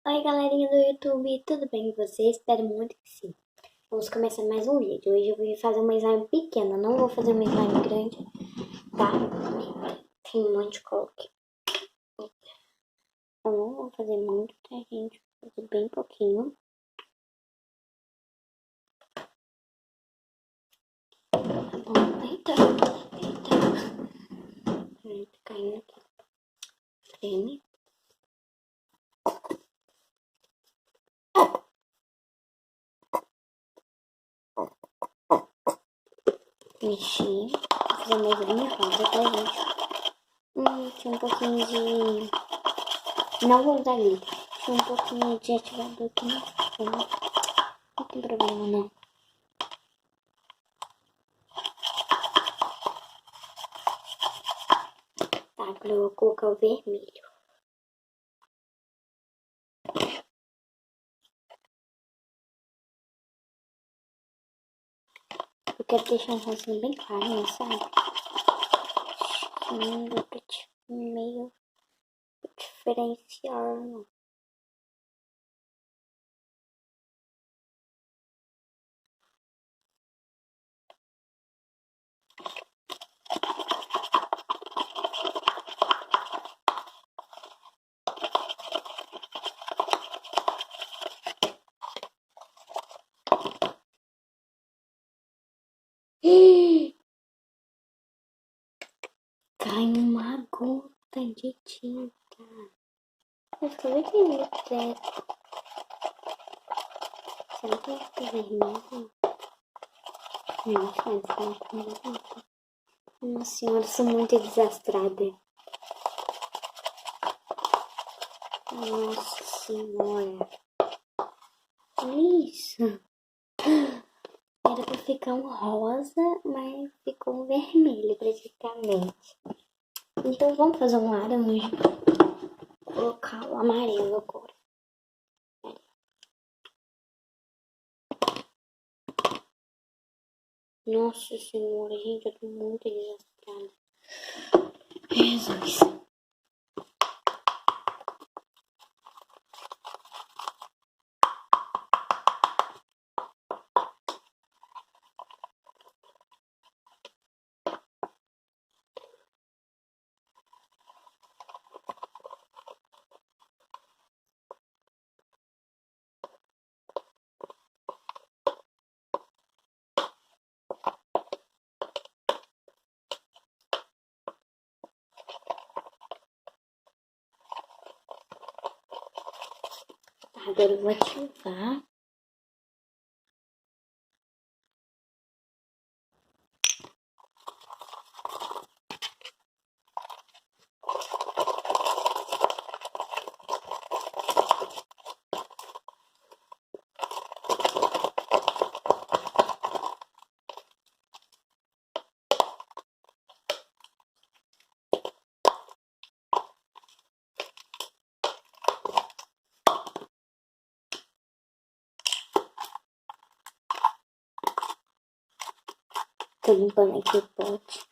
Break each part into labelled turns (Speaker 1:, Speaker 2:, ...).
Speaker 1: Oi galerinha do YouTube, tudo bem com vocês? Espero muito que sim. Vamos começar mais um vídeo. Hoje eu vou fazer uma slime pequena, não vou fazer uma slime grande, tá? Tem um monte de cola aqui. Eu não vou fazer muito, tá gente? Vou fazer bem pouquinho. Tá bom, eita. Tá caindo aqui. Creme. Mexi. Vou fazer mais uma rosa, tá gente? Tinha um pouquinho de... Não vou usar glitter. Tinha um pouquinho de ativador aqui no fundo. Não tem problema não. Tá, agora eu vou colocar o vermelho. Eu quero deixar um rosinha bem claro, sabe? Meio diferenciar. Cai uma gota de tinta. Eu tô vendo que glitter. Será que vai ficar vermelho? Nossa, nossa senhora, sou muito desastrada. Nossa senhora. Olha isso. Era pra ficar um rosa, mas ficou um vermelho praticamente. Então vamos fazer um laranja. Vou colocar o amarelo agora. Nossa senhora, gente, eu tô muito desastrada. Jesus. Agora eu vou ativar. Tô limpando aqui o pote.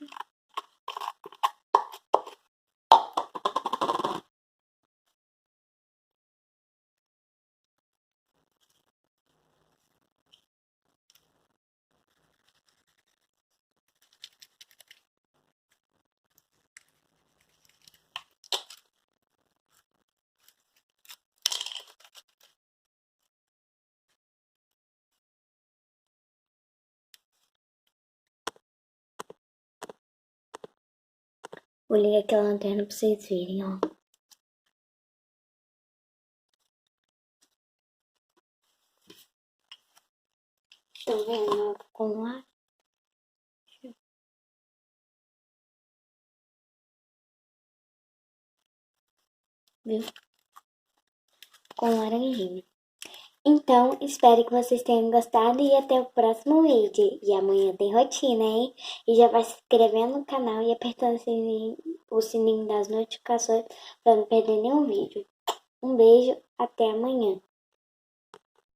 Speaker 1: Vou ligar aquela lanterna pra vocês verem, ó. Estão vendo, ó, com lá? Viu? Com laranjinha. Então, espero que vocês tenham gostado e até o próximo vídeo. E amanhã tem rotina, hein? E já vai se inscrevendo no canal e apertando o sininho das notificações para não perder nenhum vídeo. Um beijo, até amanhã.